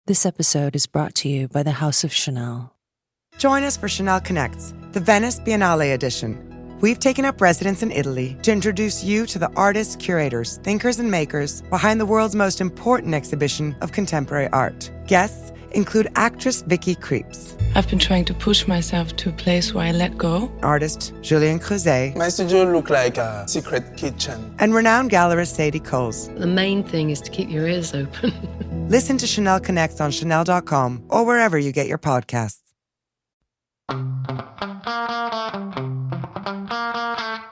This episode is brought to you by the House of Chanel. Join us for Chanel Connects, the Venice Biennale edition. We've taken up residence in Italy to introduce you to the artists, curators, thinkers, and makers behind the world's most important exhibition of contemporary art. Guests include actress Vicky Krieps. I've been trying to push myself to a place where I let go. Artist Julien Creuset. My studio looked like a secret kitchen. And renowned gallerist Sadie Coles. The main thing is to keep your ears open. Listen to Chanel Connects on Chanel.com or wherever you get your podcasts.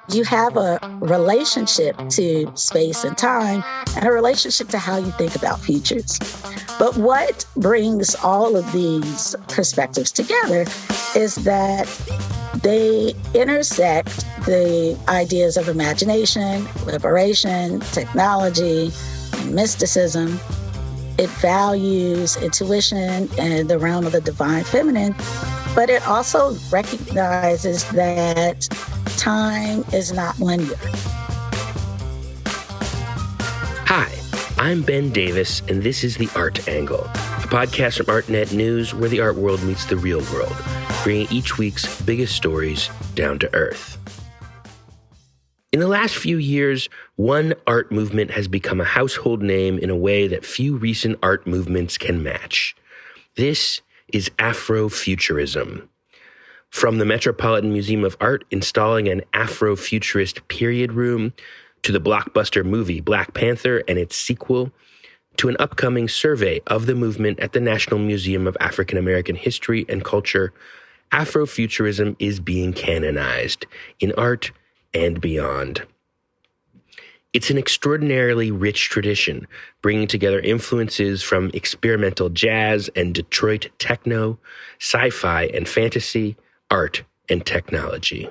You have a relationship to space and time and a relationship to how you think about futures. But what brings all of these perspectives together is that they intersect the ideas of imagination, liberation, technology, and mysticism. It values intuition and the realm of the divine feminine, but it also recognizes that time is not linear. Hi, I'm Ben Davis, and this is The Art Angle, a podcast from ArtNet News where the art world meets the real world, bringing each week's biggest stories down to earth. In the last few years, one art movement has become a household name in a way that few recent art movements can match. This is Afrofuturism. From the Metropolitan Museum of Art installing an Afrofuturist period room, to the blockbuster movie Black Panther and its sequel, to an upcoming survey of the movement at the National Museum of African American History and Culture, Afrofuturism is being canonized in art and beyond. It's an extraordinarily rich tradition, bringing together influences from experimental jazz and Detroit techno, sci-fi and fantasy, art and technology.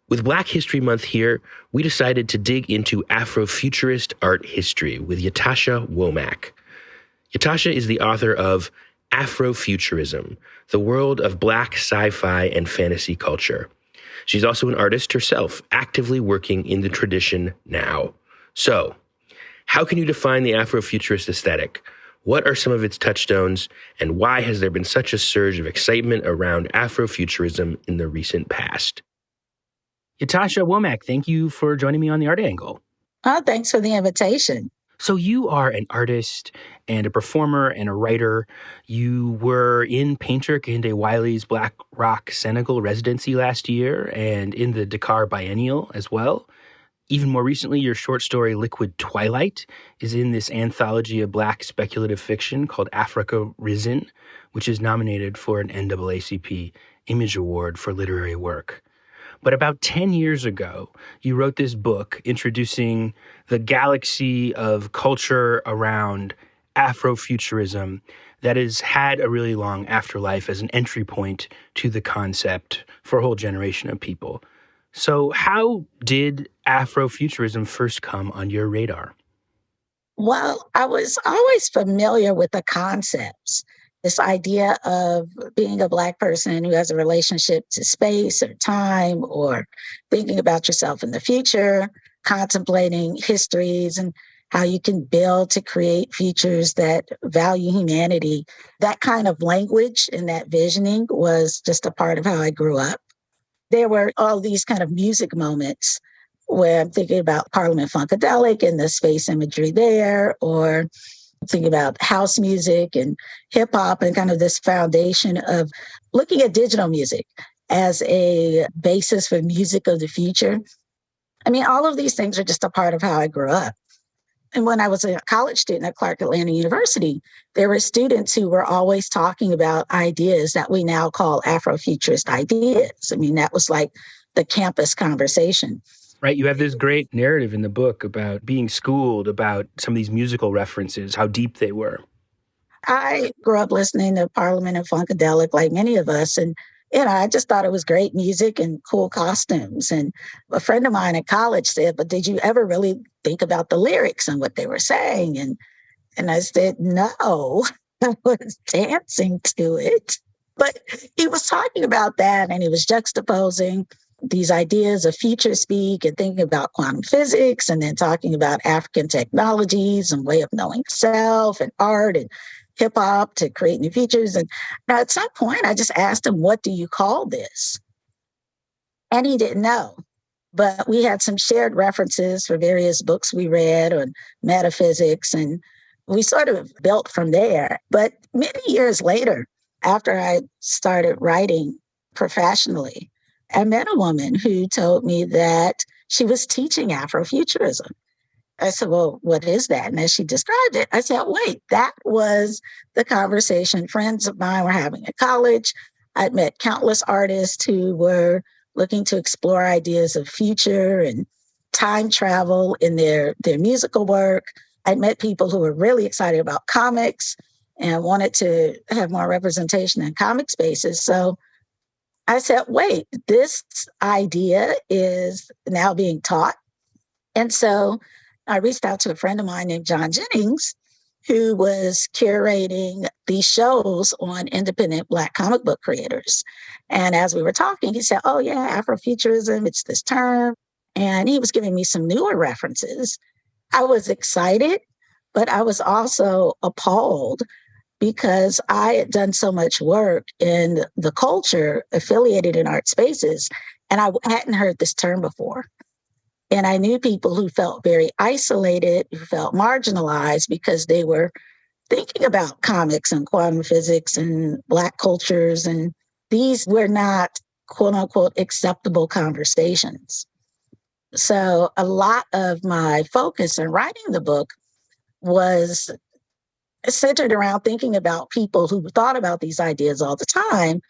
With Black History Month here, we decided to dig into Afrofuturist art history with Ytasha Womack. Ytasha is the author of Afrofuturism, the world of Black sci-fi and fantasy culture. She's also an artist herself, actively working in the tradition now. So, how can you define the Afrofuturist aesthetic? What are some of its touchstones, and why has there been such a surge of excitement around Afrofuturism in the recent past? Ytasha Womack, thank you for joining me on The Art Angle. Oh, thanks for the invitation. So you are an artist and a performer and a writer. You were in painter Kehinde Wiley's Black Rock Senegal residency last year and in the Dakar Biennial as well. Even more recently, your short story Liquid Twilight is in this anthology of Black speculative fiction called Africa Risen, which is nominated for an NAACP Image Award for literary work. But about 10 years ago, you wrote this book introducing the galaxy of culture around Afrofuturism that has had a really long afterlife as an entry point to the concept for a whole generation of people. So how did Afrofuturism first come on your radar? Well, I was always familiar with the concepts. This idea of being a Black person who has a relationship to space or time, or thinking about yourself in the future, contemplating histories and how you can build to create futures that value humanity. That kind of language and that visioning was just a part of how I grew up. There were all these kind of music moments where I'm thinking about Parliament Funkadelic and the space imagery there, or thinking about house music and hip hop and kind of this foundation of looking at digital music as a basis for music of the future. I mean, all of these things are just a part of how I grew up. And when I was a college student at Clark Atlanta University, there were students who were always talking about ideas that we now call Afrofuturist ideas. I mean, that was like the campus conversation. Right. You have this great narrative in the book about being schooled about some of these musical references, how deep they were. I grew up listening to Parliament and Funkadelic like many of us. And, I just thought it was great music and cool costumes. And a friend of mine at college said, but did you ever really think about the lyrics and what they were saying? And I said, no, I was dancing to it. But he was talking about that, and he was juxtaposing these ideas of future speak and thinking about quantum physics, and then talking about African technologies and way of knowing self and art. And hip hop to create new features. And now at some point, I just asked him, what do you call this? And he didn't know. But we had some shared references for various books we read on metaphysics, and we sort of built from there. But many years later, after I started writing professionally, I met a woman who told me that she was teaching Afrofuturism. I said, well, what is that? And as she described it, I said, wait, that was the conversation friends of mine were having at college. I'd met countless artists who were looking to explore ideas of future and time travel in their musical work. I'd met people who were really excited about comics and wanted to have more representation in comic spaces. So I said, wait, this idea is now being taught. And so I reached out to a friend of mine named John Jennings, who was curating these shows on independent Black comic book creators. And as we were talking, he said, oh yeah, Afrofuturism, it's this term. And he was giving me some newer references. I was excited, but I was also appalled because I had done so much work in the culture affiliated in art spaces, and I hadn't heard this term before. And I knew people who felt very isolated, who felt marginalized because they were thinking about comics and quantum physics and Black cultures. And these were not, quote unquote, acceptable conversations. So a lot of my focus in writing the book was centered around thinking about people who thought about these ideas all the time,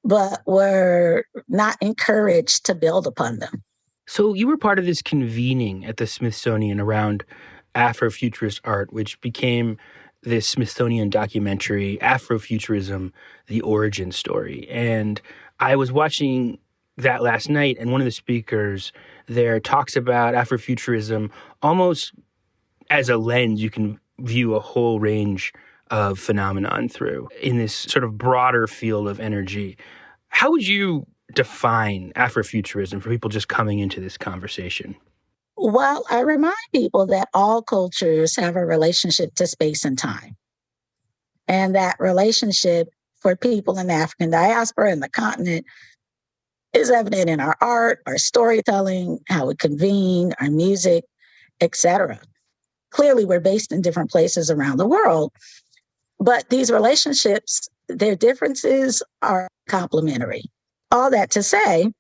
but were not encouraged to build upon them. So you were part of this convening at the Smithsonian around Afrofuturist art, which became this Smithsonian documentary, Afrofuturism, The Origin Story. And I was watching that last night, and one of the speakers there talks about Afrofuturism almost as a lens you can view a whole range of phenomenon through in this sort of broader field of energy. How would you define Afrofuturism for people just coming into this conversation? Well, I remind people that all cultures have a relationship to space and time. And that relationship for people in the African diaspora and the continent is evident in our art, our storytelling, how we convene, our music, etc. Clearly, we're based in different places around the world, but these relationships, their differences are complementary. All that to say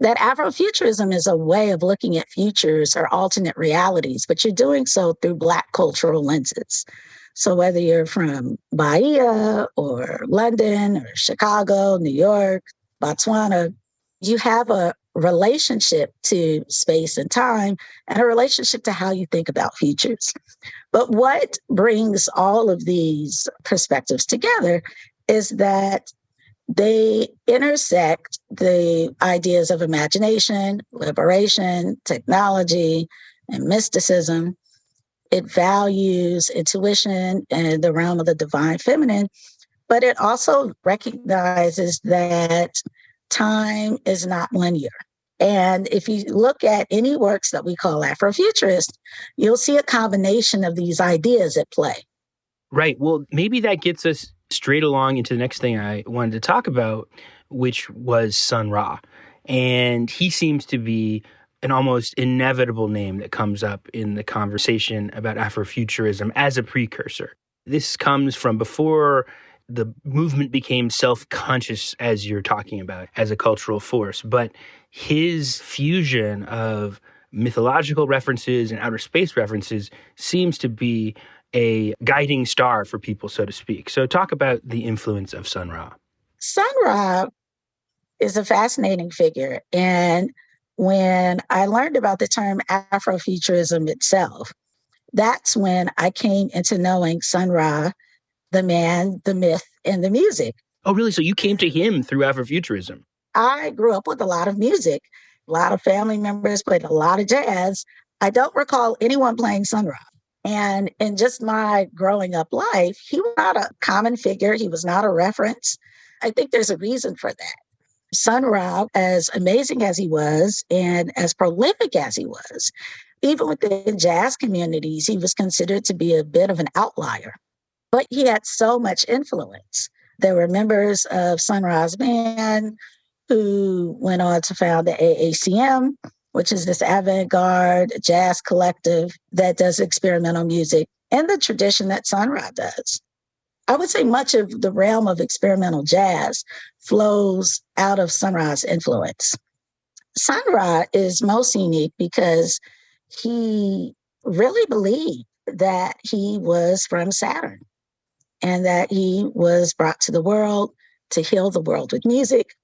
that Afrofuturism is a way of looking at futures or alternate realities, but you're doing so through Black cultural lenses. So whether you're from Bahia or London or Chicago, New York, Botswana, you have a relationship to space and time and a relationship to how you think about futures. But what brings all of these perspectives together is that they intersect the ideas of imagination, liberation, technology, and mysticism. It values intuition and the realm of the divine feminine, but it also recognizes that time is not linear. And if you look at any works that we call Afrofuturist, you'll see a combination of these ideas at play. Right. Well, maybe that gets us straight along into the next thing I wanted to talk about, which was Sun Ra. And he seems to be an almost inevitable name that comes up in the conversation about Afrofuturism as a precursor. This comes from before the movement became self-conscious, as you're talking about, as a cultural force. But his fusion of mythological references and outer space references seems to be a guiding star for people, so to speak. So talk about the influence of Sun Ra. Sun Ra is a fascinating figure. And when I learned about the term Afrofuturism itself, that's when I came into knowing Sun Ra, the man, the myth, and the music. Oh, really? So you came to him through Afrofuturism? I grew up with a lot of music. A lot of family members played a lot of jazz. I don't recall anyone playing Sun Ra. And in just my growing up life, he was not a common figure. He was not a reference. I think there's a reason for that. Sun Ra, as amazing as he was and as prolific as he was, even within jazz communities, he was considered to be a bit of an outlier. but he had so much influence. There were members of Sun Ra's band who went on to found the AACM, which is this avant-garde jazz collective that does experimental music in the tradition that Sun Ra does. I would say much of the realm of experimental jazz flows out of Sun Ra's influence. Sun Ra is most unique because he really believed that he was from Saturn and that he was brought to the world to heal the world with music.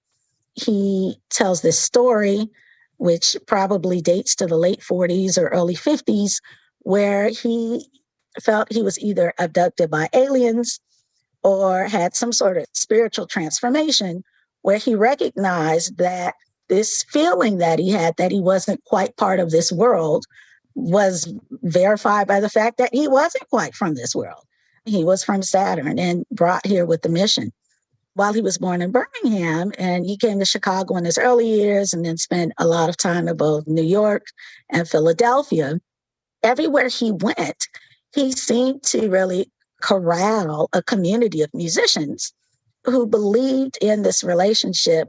He tells this story, which probably dates to the late 40s or early 50s, where he felt he was either abducted by aliens or had some sort of spiritual transformation, where he recognized that this feeling that he had that he wasn't quite part of this world was verified by the fact that he wasn't quite from this world. He was from Saturn and brought here with the mission. While he was born in Birmingham, and he came to Chicago in his early years and then spent a lot of time in both New York and Philadelphia, everywhere he went, he seemed to really corral a community of musicians who believed in this relationship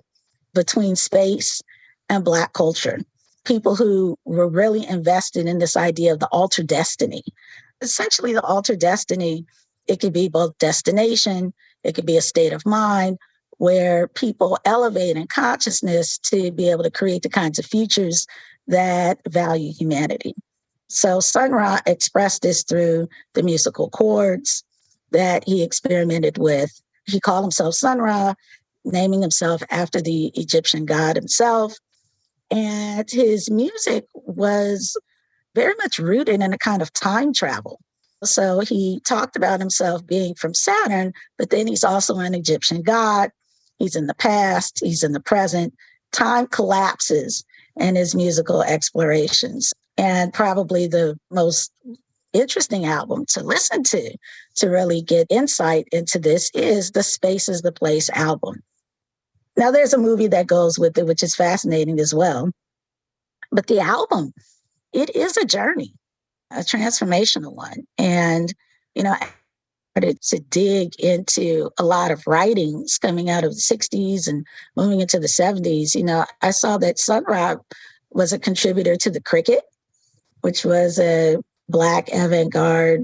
between space and Black culture. People who were really invested in this idea of the altered destiny. Essentially, the altered destiny, it could be both destination, it could be a state of mind where people elevate in consciousness to be able to create the kinds of futures that value humanity. So Sun Ra expressed this through the musical chords that he experimented with. He called himself Sun Ra, naming himself after the Egyptian god himself. And his music was very much rooted in a kind of time travel. So he talked about himself being from Saturn, but then he's also an Egyptian god. He's in the past, he's in the present. Time collapses in his musical explorations. And probably the most interesting album to listen to really get insight into this is the Space is the Place album. Now, there's a movie that goes with it, which is fascinating as well. But the album, it is a journey, a transformational one. And, I started to dig into a lot of writings coming out of the 60s and moving into the 70s. I saw that Sun Ra was a contributor to The Cricket, which was a Black avant-garde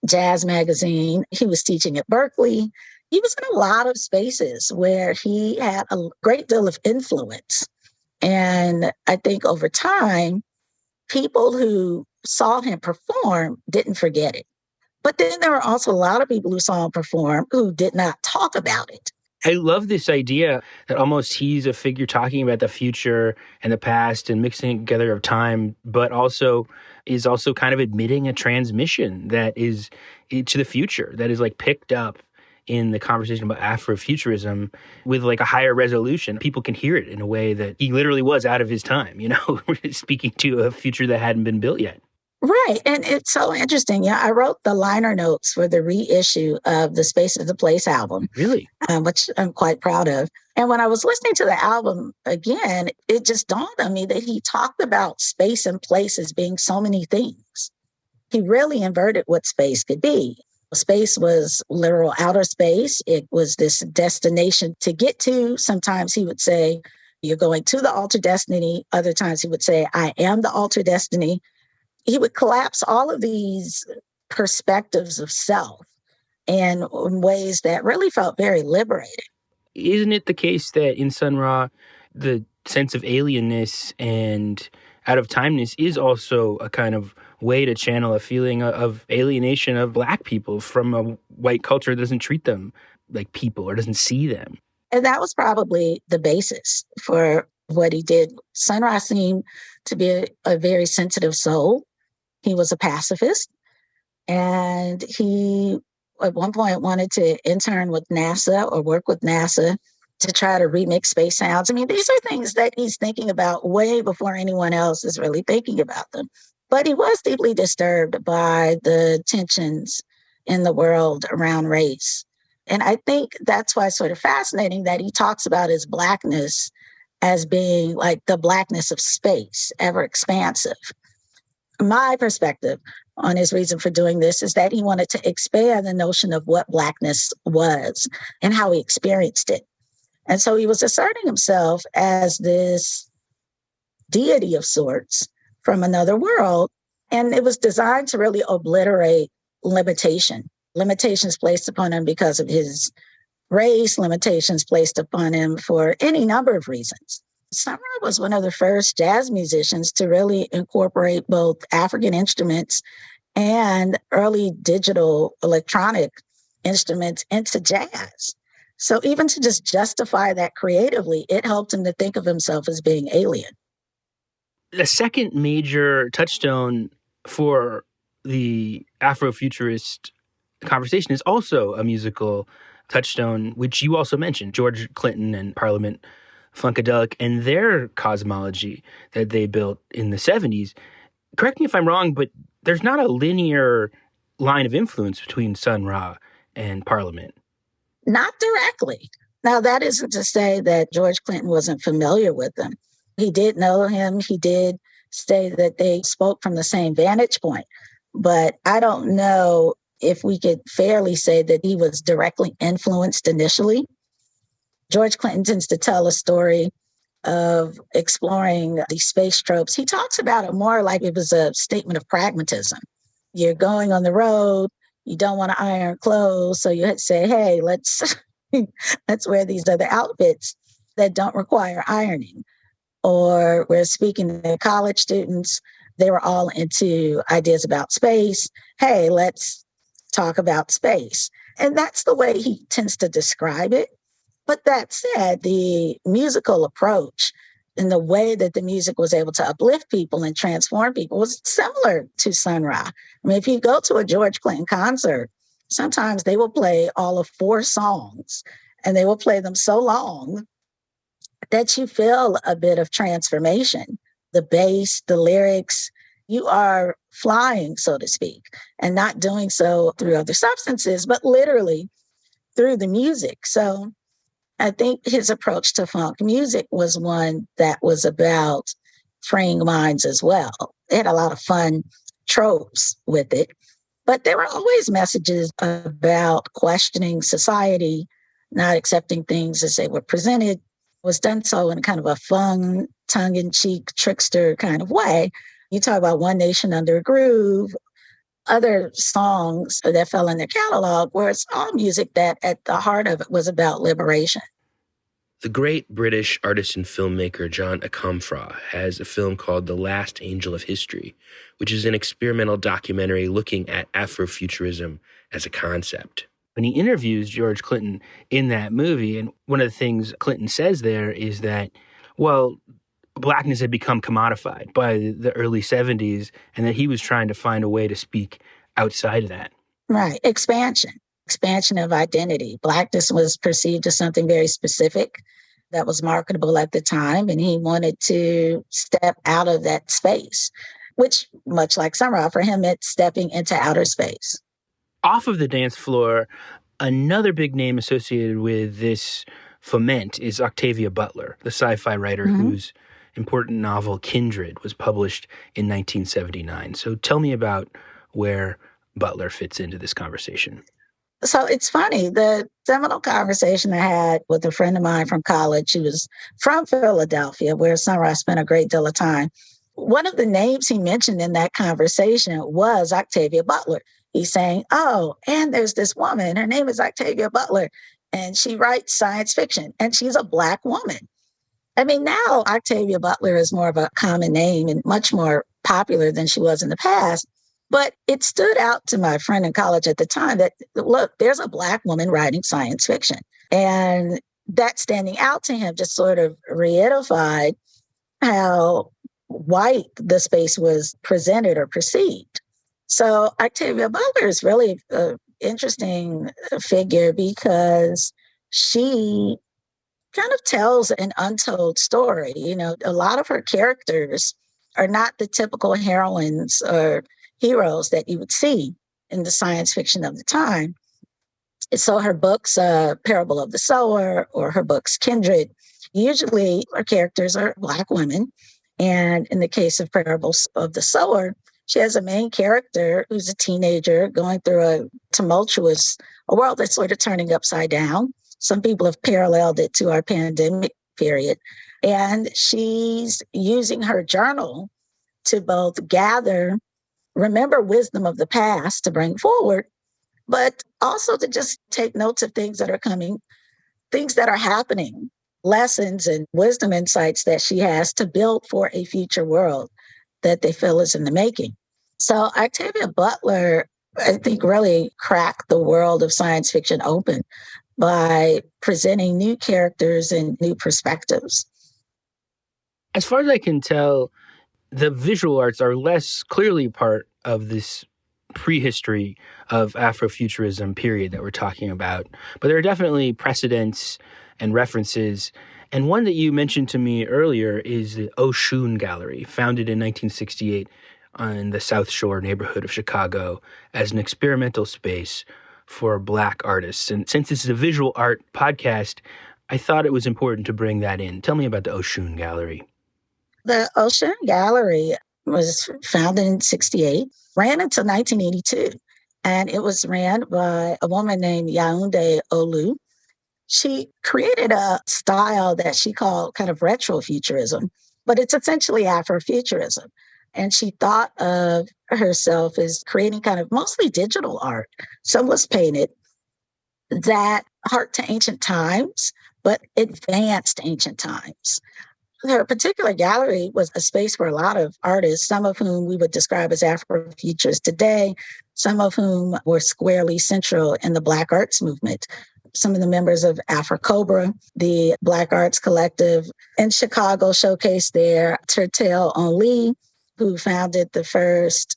jazz magazine. He was teaching at Berkeley. He was in a lot of spaces where he had a great deal of influence. And I think over time, people who saw him perform didn't forget it. But then there were also a lot of people who saw him perform who did not talk about it. I love this idea that almost he's a figure talking about the future and the past and mixing it together of time, but also is also kind of admitting a transmission that is to the future, that is like picked up in the conversation about Afrofuturism with like a higher resolution. People can hear it in a way that he literally was out of his time, speaking to a future that hadn't been built yet. Right. And it's so interesting. Yeah, I wrote the liner notes for the reissue of the Space is the Place album. Really? Which I'm quite proud of. And when I was listening to the album again, it just dawned on me that he talked about space and place as being so many things. He really inverted what space could be. Space was literal outer space. It was this destination to get to. Sometimes he would say, you're going to the altered destiny. Other times he would say, I am the altered destiny. He would collapse all of these perspectives of self in ways that really felt very liberating. Isn't it the case that in Sun Ra, the sense of alienness and out of timeness is also a kind of way to channel a feeling of alienation of Black people from a white culture that doesn't treat them like people or doesn't see them? And that was probably the basis for what he did. Sun Ra seemed to be a very sensitive soul. He was a pacifist, and he at one point wanted to intern with NASA or work with NASA to try to remix space sounds. I mean, these are things that he's thinking about way before anyone else is really thinking about them. But he was deeply disturbed by the tensions in the world around race. And I think that's why it's sort of fascinating that he talks about his Blackness as being like the Blackness of space, ever expansive. My perspective on his reason for doing this is that he wanted to expand the notion of what Blackness was and how he experienced it. And so he was asserting himself as this deity of sorts from another world. And it was designed to really obliterate limitations placed upon him because of his race, limitations placed upon him for any number of reasons. Sun Ra was one of the first jazz musicians to really incorporate both African instruments and early digital electronic instruments into jazz. So even to just justify that creatively, it helped him to think of himself as being alien. The second major touchstone for the Afrofuturist conversation is also a musical touchstone, which you also mentioned, George Clinton and Parliament Funkadelic and their cosmology that they built in the 70s. Correct me if I'm wrong, but there's not a linear line of influence between Sun Ra and Parliament. Not directly. Now, that isn't to say that George Clinton wasn't familiar with them. He did know him. He did say that they spoke from the same vantage point. But I don't know if we could fairly say that he was directly influenced initially. George Clinton tends to tell a story of exploring these space tropes. He talks about it more like it was a statement of pragmatism. You're going on the road, you don't want to iron clothes, so you say, hey, let's wear these other outfits that don't require ironing. Or we're speaking to college students, they were all into ideas about space. Hey, let's talk about space. And that's the way he tends to describe it. But that said, the musical approach and the way that the music was able to uplift people and transform people was similar to Sun Ra. I mean, if you go to a George Clinton concert, sometimes they will play all of 4 songs, and they will play them so long that you feel a bit of transformation. The bass, the lyrics, you are flying, so to speak, and not doing so through other substances, but literally through the music. So I think his approach to funk music was one that was about freeing minds as well. It had a lot of fun tropes with it, but there were always messages about questioning society, not accepting things as they were presented. It was done so in kind of a fun, tongue-in-cheek, trickster kind of way. You talk about One Nation Under a Groove, other songs that fell in their catalog, where it's all music that at the heart of it was about liberation. The great British artist and filmmaker John Akomfrah has a film called The Last Angel of History, which is an experimental documentary looking at Afrofuturism as a concept. And he interviews George Clinton in that movie, and one of the things Clinton says there is that, well, Blackness had become commodified by the early 70s, and that he was trying to find a way to speak outside of that. Right. Expansion of identity. Blackness was perceived as something very specific that was marketable at the time, and he wanted to step out of that space, which, much like Sun Ra, for him, meant stepping into outer space. Off of the dance floor, another big name associated with this foment is Octavia Butler, the sci-fi writer whose important novel Kindred was published in 1979. So tell me about where Butler fits into this conversation. So it's funny, the seminal conversation I had with a friend of mine from college who was from Philadelphia, where Sun Ra spent a great deal of time. One of the names he mentioned in that conversation was Octavia Butler. He's saying, oh, and there's this woman, her name is Octavia Butler, and she writes science fiction, and she's a Black woman. I mean, now Octavia Butler is more of a common name and much more popular than she was in the past. But it stood out to my friend in college at the time that, look, there's a Black woman writing science fiction. And that standing out to him just sort of reified how white the space was presented or perceived. So Octavia Butler is really an interesting figure because she kind of tells an untold story. You know, a lot of her characters are not the typical heroines or heroes that you would see in the science fiction of the time. So her books, Parable of the Sower, or her books, Kindred, usually her characters are Black women. And in the case of Parables of the Sower, She has a main character who's a teenager going through a world that's sort of turning upside down. Some people have paralleled it to our pandemic period. And she's using her journal to both remember wisdom of the past to bring forward, but also to just take notes of things that are coming, things that are happening, lessons and wisdom insights that she has to build for a future world that they feel is in the making. So Octavia Butler, I think, really cracked the world of science fiction open by presenting new characters and new perspectives. As far as I can tell, the visual arts are less clearly part of this prehistory of Afrofuturism period that we're talking about. But there are definitely precedents and references. And one that you mentioned to me earlier is the Oshun Gallery, founded in 1968 on the South Shore neighborhood of Chicago as an experimental space for Black artists. And since this is a visual art podcast, I thought it was important to bring that in. Tell me about the Oshun Gallery. The Oshun Gallery was founded in 1968, ran until 1982, and it was ran by a woman named Yaounde Olu. She created a style that she called kind of retrofuturism, but it's essentially Afrofuturism. And she thought of herself as creating kind of mostly digital art. Some was painted that harked to ancient times, but advanced ancient times. Her particular gallery was a space for a lot of artists, some of whom we would describe as Afrofuturists today, some of whom were squarely central in the Black arts movement. Some of the members of Afrocobra, the Black Arts Collective in Chicago, showcased there. Tertel Only, who founded the first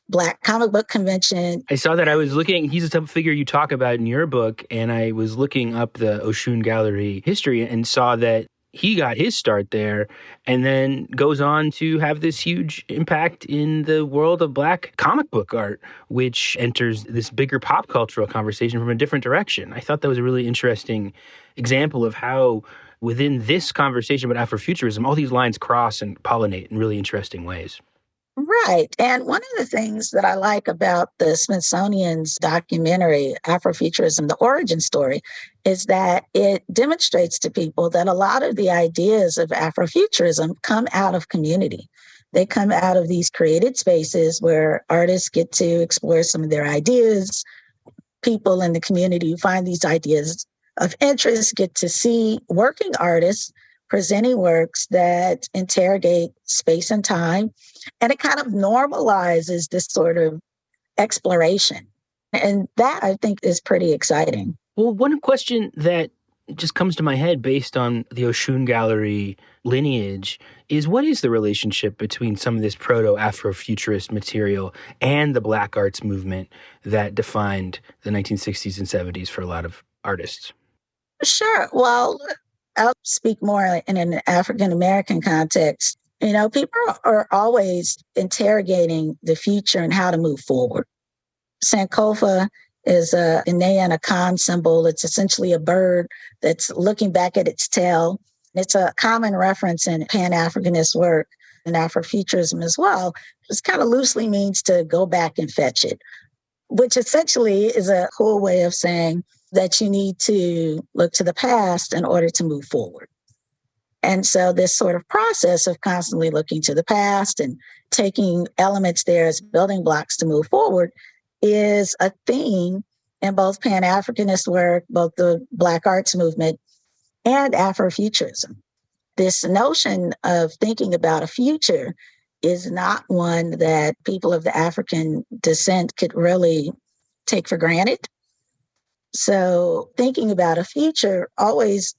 Black comic book convention. I saw that. I was looking, he's a type of figure you talk about in your book, and I was looking up the Oshun Gallery history and saw that he got his start there and then goes on to have this huge impact in the world of Black comic book art, which enters this bigger pop cultural conversation from a different direction. I thought that was a really interesting example of how within this conversation about Afrofuturism, all these lines cross and pollinate in really interesting ways. Right. And one of the things that I like about the Smithsonian's documentary, Afrofuturism, The Origin Story, is that it demonstrates to people that a lot of the ideas of Afrofuturism come out of community. They come out of these created spaces where artists get to explore some of their ideas. People in the community who find these ideas of interest get to see working artists presenting works that interrogate space and time. And it kind of normalizes this sort of exploration. And that, I think, is pretty exciting. Well, one question that just comes to my head based on the Oshun Gallery lineage is, what is the relationship between some of this proto-Afrofuturist material and the Black arts movement that defined the 1960s and 70s for a lot of artists? Sure. Well, I'll speak more in an African-American context. You know, people are always interrogating the future and how to move forward. Sankofa is a Ghanaian Akan symbol. It's essentially a bird that's looking back at its tail. It's a common reference in Pan-Africanist work and Afrofuturism as well. It kind of loosely means to go back and fetch it, which essentially is a cool way of saying that you need to look to the past in order to move forward. And so this sort of process of constantly looking to the past and taking elements there as building blocks to move forward is a theme in both Pan-Africanist work, both the Black arts movement and Afrofuturism. This notion of thinking about a future is not one that people of the African descent could really take for granted. So thinking about a future always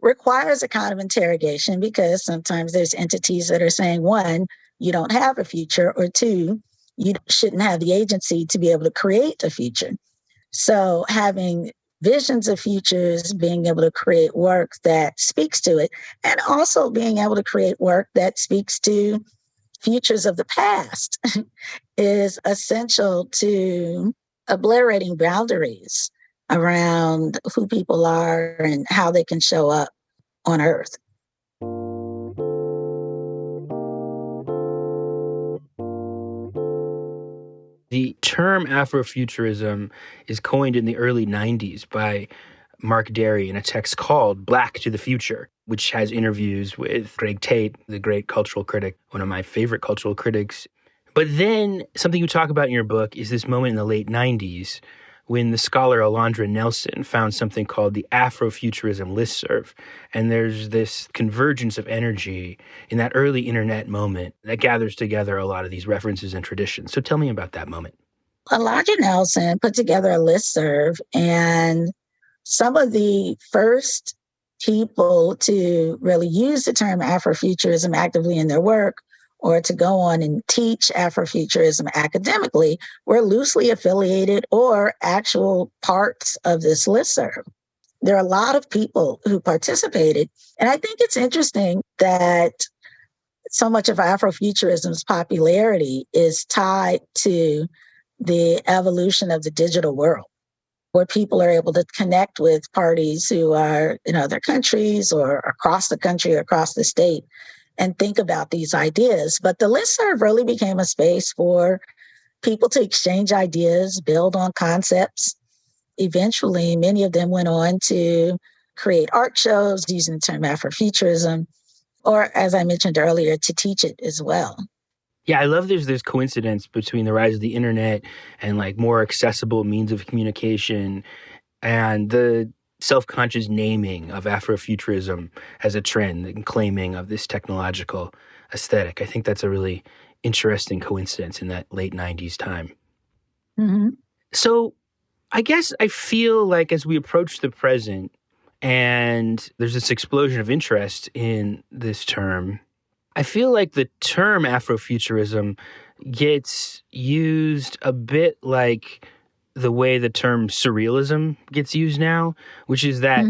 requires a kind of interrogation, because sometimes there's entities that are saying, one, you don't have a future, or two, you shouldn't have the agency to be able to create a future. So having visions of futures, being able to create work that speaks to it, and also being able to create work that speaks to futures of the past is essential to obliterating boundaries around who people are and how they can show up on Earth. The term Afrofuturism is coined in the early 90s by Mark Derry in a text called Black to the Future, which has interviews with Greg Tate, the great cultural critic, one of my favorite cultural critics. But then something you talk about in your book is this moment in the late 90s when the scholar Alondra Nelson found something called the Afrofuturism listserv. And there's this convergence of energy in that early internet moment that gathers together a lot of these references and traditions. So tell me about that moment. Alondra Nelson put together a listserv, and some of the first people to really use the term Afrofuturism actively in their work or to go on and teach Afrofuturism academically were loosely affiliated or actual parts of this listserv. There are a lot of people who participated. And I think it's interesting that so much of Afrofuturism's popularity is tied to the evolution of the digital world, where people are able to connect with parties who are in other countries or across the country or across the state and think about these ideas. But the listserv really became a space for people to exchange ideas, build on concepts. Eventually, many of them went on to create art shows using the term Afrofuturism, or as I mentioned earlier, to teach it as well. Yeah, I love there's coincidence between the rise of the internet and like more accessible means of communication and the self-conscious naming of Afrofuturism as a trend and claiming of this technological aesthetic. I think that's a really interesting coincidence in that late 90s time. Mm-hmm. So I guess I feel like as we approach the present and there's this explosion of interest in this term, I feel like the term Afrofuturism gets used a bit like the way the term surrealism gets used now, which is that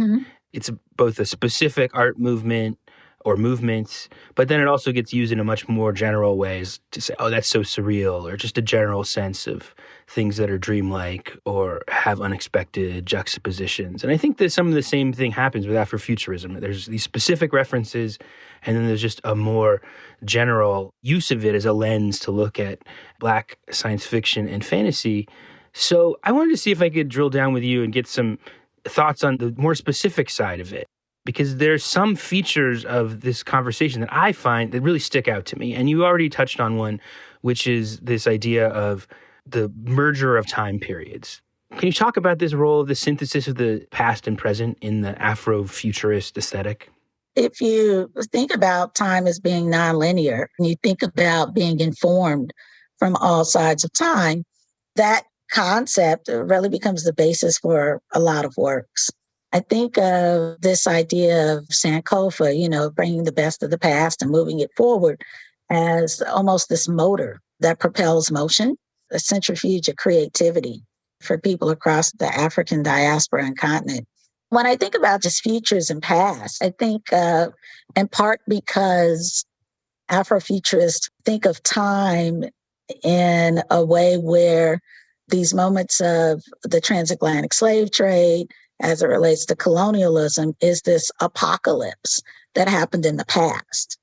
it's both a specific art movement or movements, but then it also gets used in a much more general ways to say, oh, that's so surreal, or just a general sense of things that are dreamlike or have unexpected juxtapositions. And I think that some of the same thing happens with Afrofuturism. There's these specific references, and then there's just a more general use of it as a lens to look at Black science fiction and fantasy. So I wanted to see if I could drill down with you and get some thoughts on the more specific side of it, because there's some features of this conversation that I find that really stick out to me. And you already touched on one, which is this idea of the merger of time periods. Can you talk about this role of the synthesis of the past and present in the Afrofuturist aesthetic? If you think about time as being nonlinear, and you think about being informed from all sides of time, that concept really becomes the basis for a lot of works. I think of this idea of Sankofa, bringing the best of the past and moving it forward as almost this motor that propels motion, a centrifuge of creativity for people across the African diaspora and continent. When I think about just futures and past, I think in part because Afrofuturists think of time in a way where these moments of the transatlantic slave trade, as it relates to colonialism, is this apocalypse that happened in the past.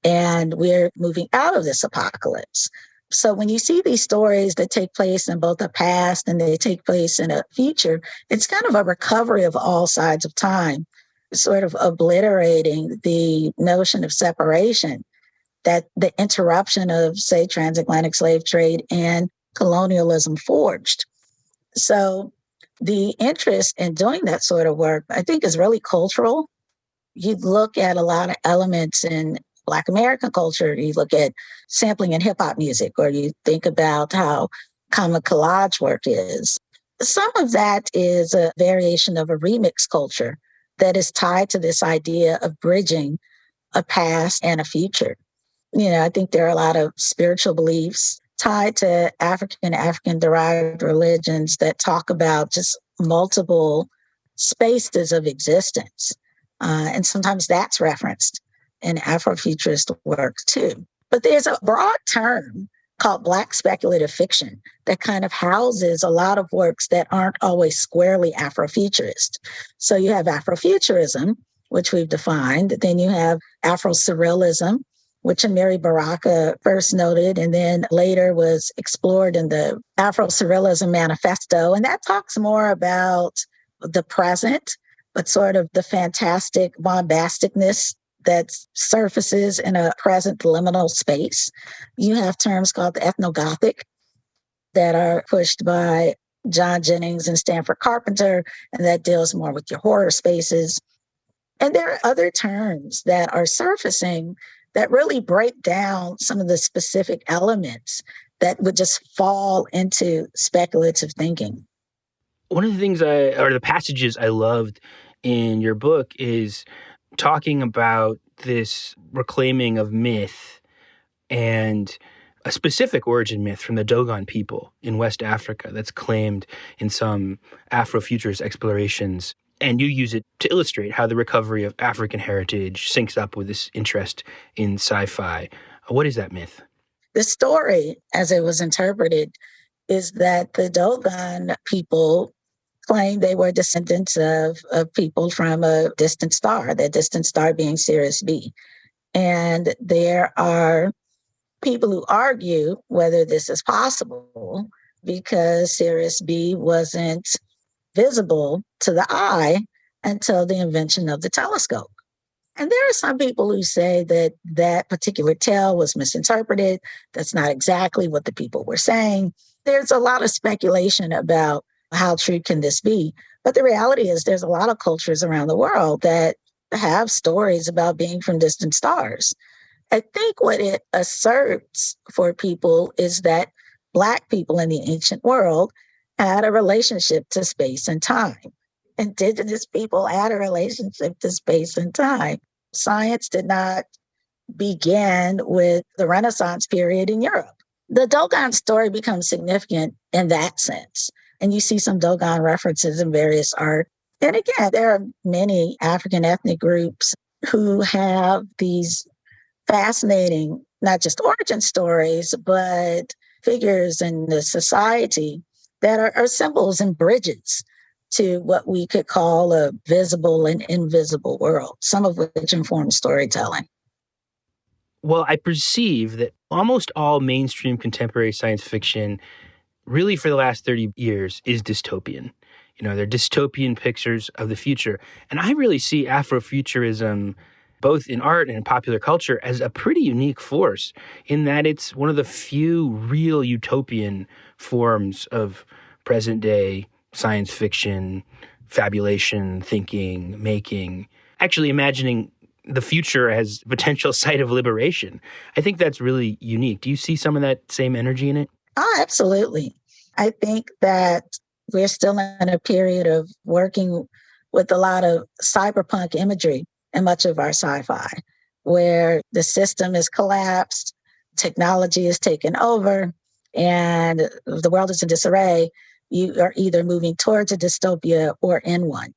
And we're moving out of this apocalypse. So when you see these stories that take place in both the past and they take place in a future, it's kind of a recovery of all sides of time, sort of obliterating the notion of separation that the interruption of, say, transatlantic slave trade and colonialism forged. So the interest in doing that sort of work, I think, is really cultural. You look at a lot of elements in Black American culture. You look at sampling in hip hop music, or you think about how common collage work is. Some of that is a variation of a remix culture that is tied to this idea of bridging a past and a future. I think there are a lot of spiritual beliefs tied to African-derived religions that talk about just multiple spaces of existence. And sometimes that's referenced in Afrofuturist work too. But there's a broad term called Black speculative fiction that kind of houses a lot of works that aren't always squarely Afrofuturist. So you have Afrofuturism, which we've defined. Then you have Afro-surrealism, which Amiri Baraka first noted and then later was explored in the Afrofuturism Manifesto. And that talks more about the present, but sort of the fantastic bombasticness that surfaces in a present liminal space. You have terms called the ethnogothic that are pushed by John Jennings and Stanford Carpenter, and that deals more with your horror spaces. And there are other terms that are surfacing that really break down some of the specific elements that would just fall into speculative thinking. One of the things or the passages I loved in your book is talking about this reclaiming of myth and a specific origin myth from the Dogon people in West Africa that's claimed in some Afrofuturist explorations. And you use it to illustrate how the recovery of African heritage syncs up with this interest in sci-fi. What is that myth? The story, as it was interpreted, is that the Dogon people claimed they were descendants of people from a distant star, that distant star being Sirius B. And there are people who argue whether this is possible because Sirius B wasn't visible to the eye until the invention of the telescope. And there are some people who say that that particular tale was misinterpreted. That's not exactly what the people were saying. There's a lot of speculation about how true can this be. But the reality is there's a lot of cultures around the world that have stories about being from distant stars. I think what it asserts for people is that Black people in the ancient world had a relationship to space and time. Indigenous people had a relationship to space and time. Science did not begin with the Renaissance period in Europe. The Dogon story becomes significant in that sense. And you see some Dogon references in various art. And again, there are many African ethnic groups who have these fascinating, not just origin stories, but figures in the society that are symbols and bridges to what we could call a visible and invisible world, some of which inform storytelling. Well, I perceive that almost all mainstream contemporary science fiction, really for the last 30 years, is dystopian. You know, they're dystopian pictures of the future. And I really see Afrofuturism, both in art and in popular culture, as a pretty unique force in that it's one of the few real utopian forms of present-day science fiction, fabulation, thinking, making, actually imagining the future as potential site of liberation. I think that's really unique. Do you see some of that same energy in it? Oh, absolutely. I think that we're still in a period of working with a lot of cyberpunk imagery in much of our sci-fi, where the system is collapsed, technology is taken over, and the world is in disarray. You are either moving towards a dystopia or in one.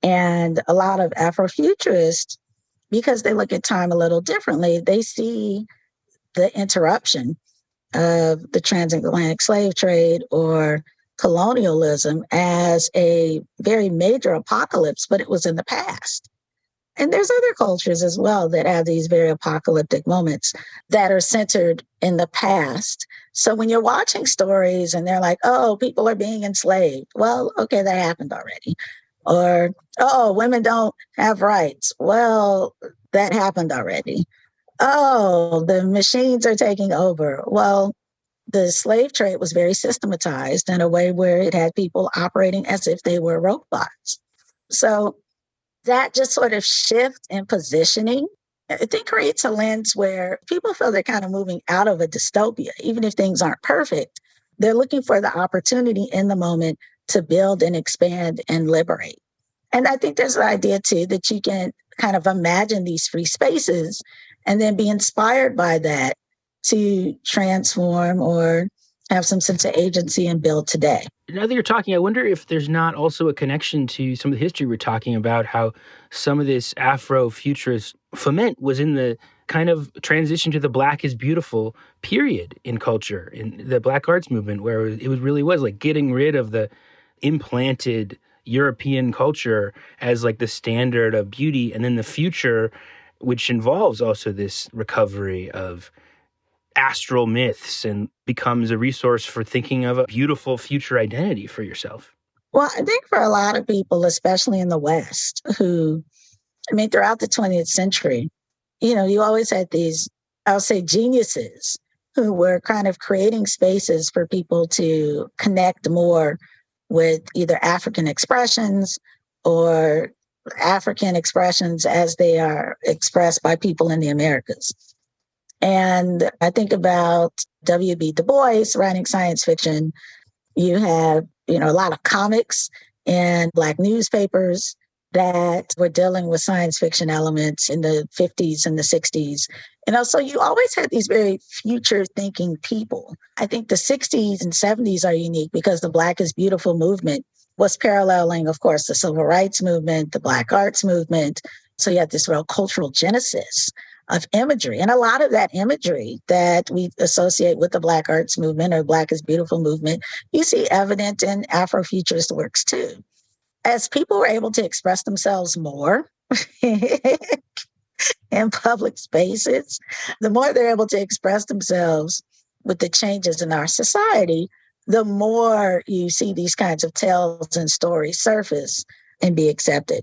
And a lot of Afrofuturists, because they look at time a little differently, they see the interruption of the transatlantic slave trade or colonialism as a very major apocalypse, but it was in the past. And there's other cultures as well that have these very apocalyptic moments that are centered in the past. So when you're watching stories and they're like, oh, people are being enslaved. Well, okay, that happened already. Or, oh, women don't have rights. Well, that happened already. Oh, the machines are taking over. Well, the slave trade was very systematized in a way where it had people operating as if they were robots. So that just sort of shift in positioning, I think, creates a lens where people feel they're kind of moving out of a dystopia. Even if things aren't perfect, they're looking for the opportunity in the moment to build and expand and liberate. And I think there's an idea, too, that you can kind of imagine these free spaces and then be inspired by that to transform or have some sense of agency and build today. Now that you're talking, I wonder if there's not also a connection to some of the history we're talking about, how some of this Afrofuturist foment was in the kind of transition to the Black is beautiful period in culture, in the Black arts movement, where it really was like getting rid of the implanted European culture as like the standard of beauty. And then the future which involves also this recovery of astral myths and becomes a resource for thinking of a beautiful future identity for yourself. Well, I think for a lot of people, especially in the West, throughout the 20th century, you always had these, I'll say, geniuses who were kind of creating spaces for people to connect more with either African expressions or African expressions as they are expressed by people in the Americas. And I think about W.B. Du Bois writing science fiction. You have, a lot of comics and Black newspapers that were dealing with science fiction elements in the 50s and the 60s. So you always had these very future thinking people. I think the 60s and 70s are unique because the Black is Beautiful movement was paralleling, of course, the civil rights movement, the Black arts movement. So you had this real cultural genesis of imagery. And a lot of that imagery that we associate with the Black arts movement or Black is Beautiful movement, you see evident in Afrofuturist works too. As people were able to express themselves more in public spaces, the more they're able to express themselves with the changes in our society, the more you see these kinds of tales and stories surface and be accepted.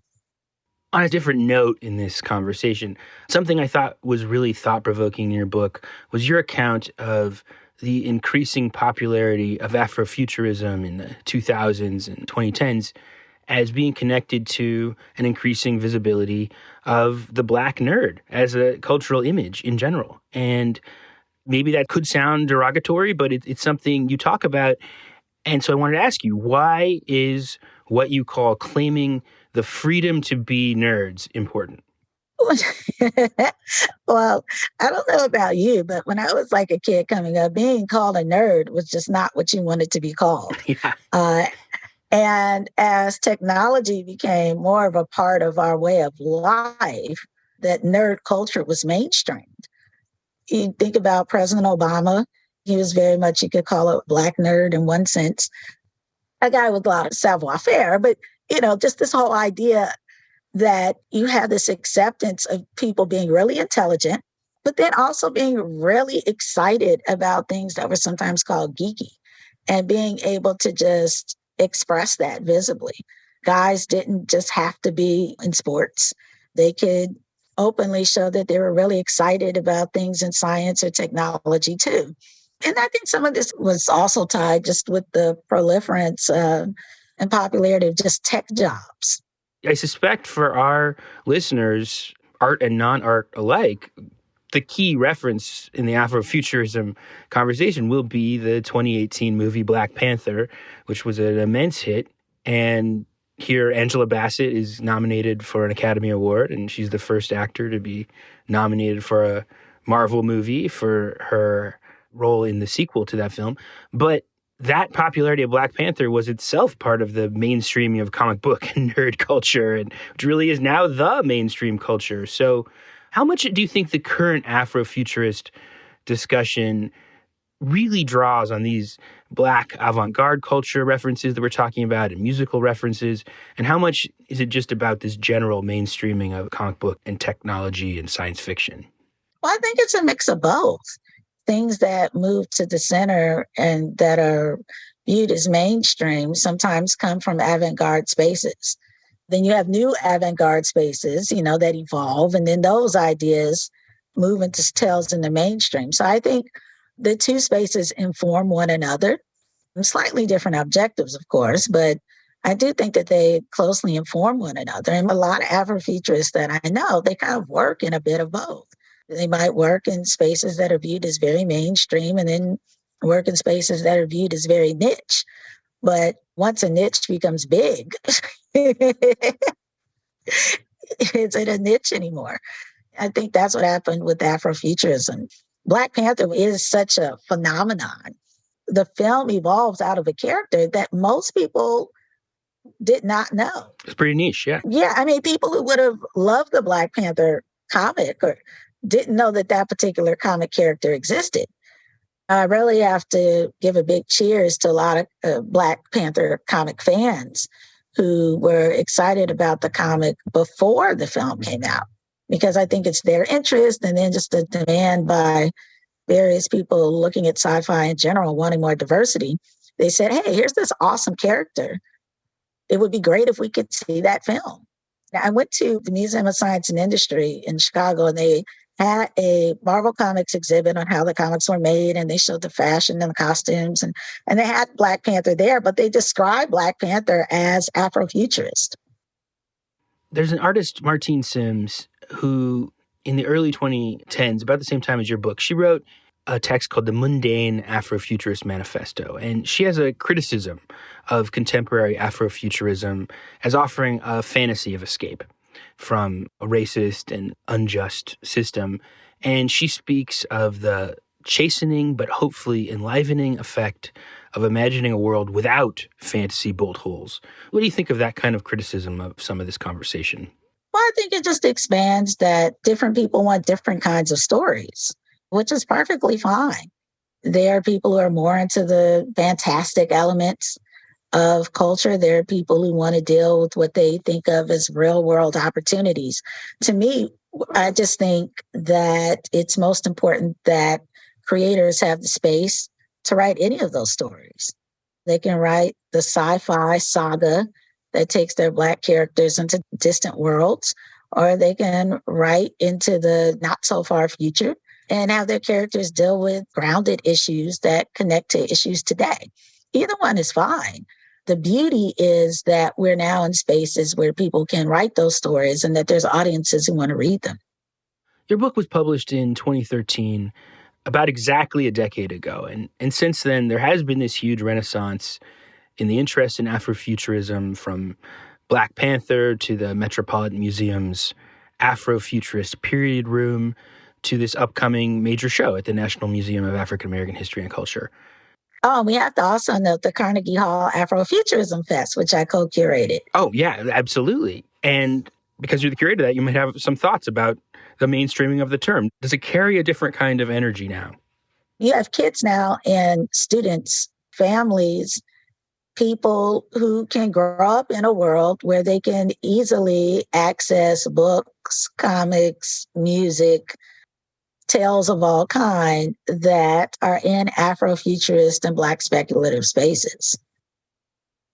On a different note in this conversation, something I thought was really thought-provoking in your book was your account of the increasing popularity of Afrofuturism in the 2000s and 2010s as being connected to an increasing visibility of the Black nerd as a cultural image in general. And maybe that could sound derogatory, but it's something you talk about. And so I wanted to ask you, why is what you call claiming the freedom to be nerds important? Well, I don't know about you, but when I was like a kid coming up, being called a nerd was just not what you wanted to be called. Yeah. And as technology became more of a part of our way of life, that nerd culture was mainstreamed. You think about President Obama, he was very much, you could call it Black nerd in one sense, a guy with a lot of savoir-faire, but, just this whole idea that you have this acceptance of people being really intelligent, but then also being really excited about things that were sometimes called geeky and being able to just express that visibly. Guys didn't just have to be in sports. They could openly show that they were really excited about things in science or technology too. And I think some of this was also tied just with the proliferance and popularity of just tech jobs. I suspect for our listeners, art and non-art alike, the key reference in the Afrofuturism conversation will be the 2018 movie Black Panther, which was an immense hit. And here Angela Bassett is nominated for an Academy Award, and she's the first actor to be nominated for a Marvel movie for her role in the sequel to that film. But that popularity of Black Panther was itself part of the mainstreaming of comic book and nerd culture, and which really is now the mainstream culture. So how much do you think the current Afrofuturist discussion really draws on these Black avant-garde culture references that we're talking about and musical references? And how much is it just about this general mainstreaming of comic book and technology and science fiction? Well, I think it's a mix of both. Things that move to the center and that are viewed as mainstream sometimes come from avant-garde spaces. Then you have new avant-garde spaces, that evolve, and then those ideas move into tales in the mainstream. So I think the two spaces inform one another. Slightly different objectives, of course, but I do think that they closely inform one another. And a lot of Afrofuturists that I know, they kind of work in a bit of both. They might work in spaces that are viewed as very mainstream and then work in spaces that are viewed as very niche. But once a niche becomes big, it's in a niche anymore. I think that's what happened with Afrofuturism. Black Panther is such a phenomenon. The film evolves out of a character that most people did not know. It's pretty niche, yeah. Yeah, people who would have loved the Black Panther comic or didn't know that that particular comic character existed. I really have to give a big cheers to a lot of Black Panther comic fans who were excited about the comic before the film came out. because I think it's their interest and then just the demand by various people looking at sci-fi in general, wanting more diversity. They said, hey, here's this awesome character. It would be great if we could see that film. Now, I went to the Museum of Science and Industry in Chicago, and they had a Marvel Comics exhibit on how the comics were made, and they showed the fashion and the costumes, and they had Black Panther there, but they described Black Panther as Afrofuturist. There's an artist, Martine Sims, who in the early 2010s, about the same time as your book, she wrote a text called The Mundane Afrofuturist Manifesto. And she has a criticism of contemporary Afrofuturism as offering a fantasy of escape from a racist and unjust system. And she speaks of the chastening but hopefully enlivening effect of imagining a world without fantasy bolt holes. What do you think of that kind of criticism of some of this conversation? Well, I think it just expands that different people want different kinds of stories, which is perfectly fine. There are people who are more into the fantastic elements of culture. There are people who want to deal with what they think of as real world opportunities. To me, I just think that it's most important that creators have the space to write any of those stories. They can write the sci-fi saga that takes their Black characters into distant worlds, or they can write into the not so far future and have their characters deal with grounded issues that connect to issues today. Either one is fine. The beauty is that we're now in spaces where people can write those stories and that there's audiences who want to read them. Your book was published in 2013, about exactly a decade ago. And since then, there has been this huge renaissance in the interest in Afrofuturism, from Black Panther to the Metropolitan Museum's Afrofuturist period room to this upcoming major show at the National Museum of African American History and Culture. Oh, we have to also note the Carnegie Hall Afrofuturism Fest, which I co-curated. Oh, yeah, absolutely. And because you're the curator of that, you might have some thoughts about the mainstreaming of the term. Does it carry a different kind of energy now? You have kids now and students, families, people who can grow up in a world where they can easily access books, comics, music, tales of all kind that are in Afrofuturist and Black speculative spaces.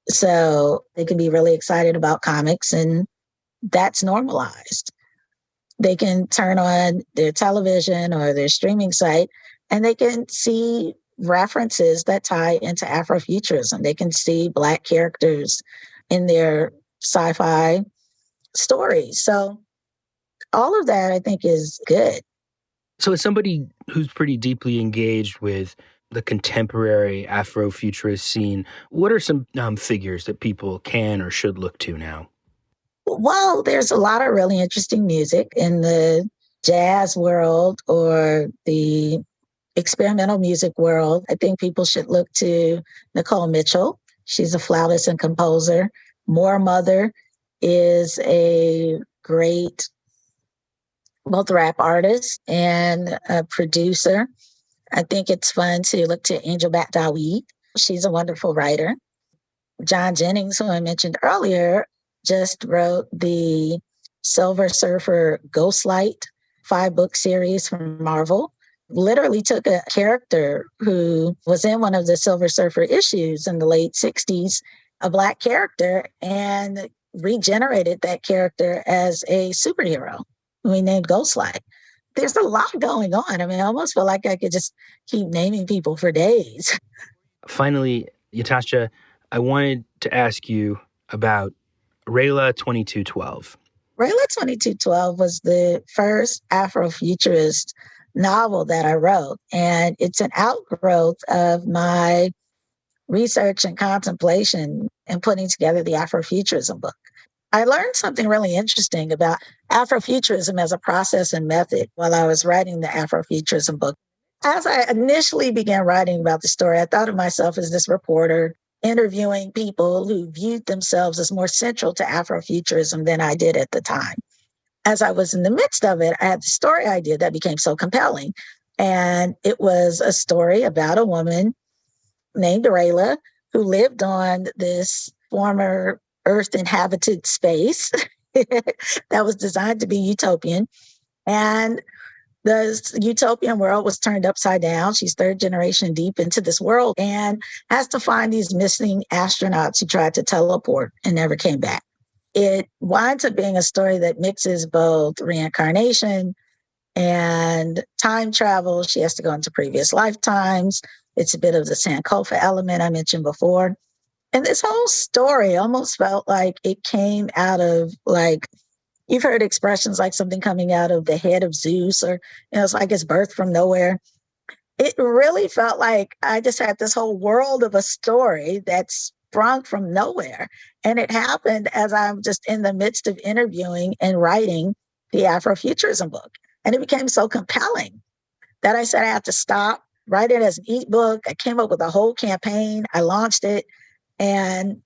So they can be really excited about comics, and that's normalized. They can turn on their television or their streaming site and they can see references that tie into Afrofuturism. They can see Black characters in their sci-fi stories. So all of that, I think, is good. So as somebody who's pretty deeply engaged with the contemporary Afrofuturist scene, what are some figures that people can or should look to now? Well, there's a lot of really interesting music in the jazz world or the experimental music world. I think people should look to Nicole Mitchell. She's a flautist and composer. More Mother is a great both rap artist and a producer. I think it's fun to look to Angel Bat Dawid. She's a wonderful writer. John Jennings, who I mentioned earlier, just wrote the Silver Surfer Ghostlight 5-book series from Marvel. Literally took a character who was in one of the Silver Surfer issues in the late 60s, a Black character, and regenerated that character as a superhero who he named Ghostlight. There's a lot going on. I mean, I almost feel like I could just keep naming people for days. Finally, Ytasha, I wanted to ask you about Rayla 2212. Rayla 2212 was the first Afrofuturist novel that I wrote, and it's an outgrowth of my research and contemplation in putting together the Afrofuturism book. I learned something really interesting about Afrofuturism as a process and method while I was writing the Afrofuturism book. As I initially began writing about the story, I thought of myself as this reporter interviewing people who viewed themselves as more central to Afrofuturism than I did at the time. As I was in the midst of it, I had the story idea that became so compelling. And it was a story about a woman named Rayla who lived on this former Earth inhabited space that was designed to be utopian. And the utopian world was turned upside down. She's third generation deep into this world and has to find these missing astronauts who tried to teleport and never came back. It winds up being a story that mixes both reincarnation and time travel. She has to go into previous lifetimes. It's a bit of the Sankofa element I mentioned before. And this whole story almost felt like it came out of, like, you've heard expressions like something coming out of the head of Zeus, or, it's like it's birthed from nowhere. It really felt like I just had this whole world of a story that sprung from nowhere. And it happened as I'm just in the midst of interviewing and writing the Afrofuturism book. And it became so compelling that I said I had to stop, write it as an ebook. I came up with a whole campaign. I launched it. And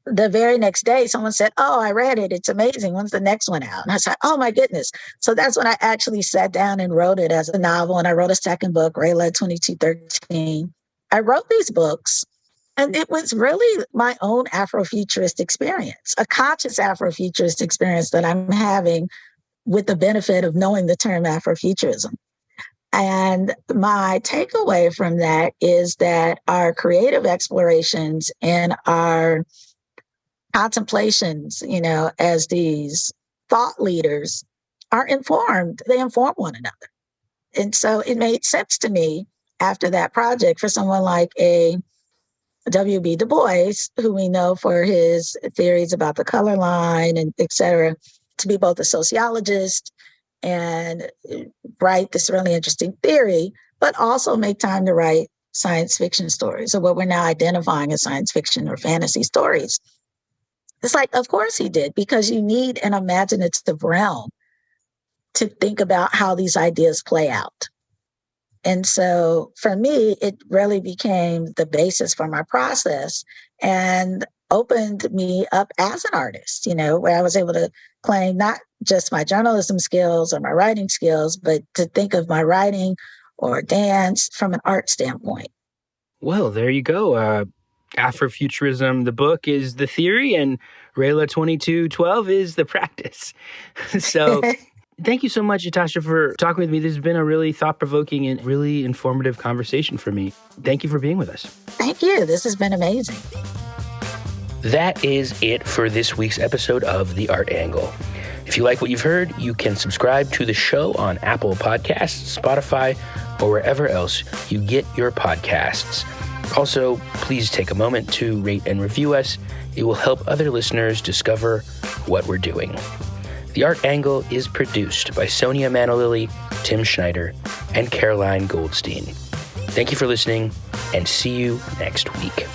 the very next day, someone said, "Oh, I read it. It's amazing. When's the next one out?" And I said, "Oh, my goodness." So that's when I actually sat down and wrote it as a novel. And I wrote a second book, Rayla 2213. I wrote these books, and it was really my own Afrofuturist experience, a conscious Afrofuturist experience that I'm having with the benefit of knowing the term Afrofuturism. And my takeaway from that is that our creative explorations and our contemplations, as these thought leaders are informed. They inform one another. And so it made sense to me after that project for someone like a W.B. Du Bois, who we know for his theories about the color line and et cetera, to be both a sociologist and write this really interesting theory, but also make time to write science fiction stories, or what we're now identifying as science fiction or fantasy stories. It's like, of course he did, because you need an imaginative realm to think about how these ideas play out. And so for me, it really became the basis for my process and opened me up as an artist, where I was able to claim not just my journalism skills or my writing skills, but to think of my writing or dance from an art standpoint. Well, there you go. Afrofuturism, the book, is the theory, and Rayla 2212 is the practice. So thank you so much, Ytasha, for talking with me. This has been a really thought-provoking and really informative conversation for me. Thank you for being with us. Thank you. This has been amazing. That is it for this week's episode of The Art Angle. If you like what you've heard, you can subscribe to the show on Apple Podcasts, Spotify, or wherever else you get your podcasts. Also, please take a moment to rate and review us. It will help other listeners discover what we're doing. The Art Angle is produced by Sonia Manalili, Tim Schneider, and Caroline Goldstein. Thank you for listening, and see you next week.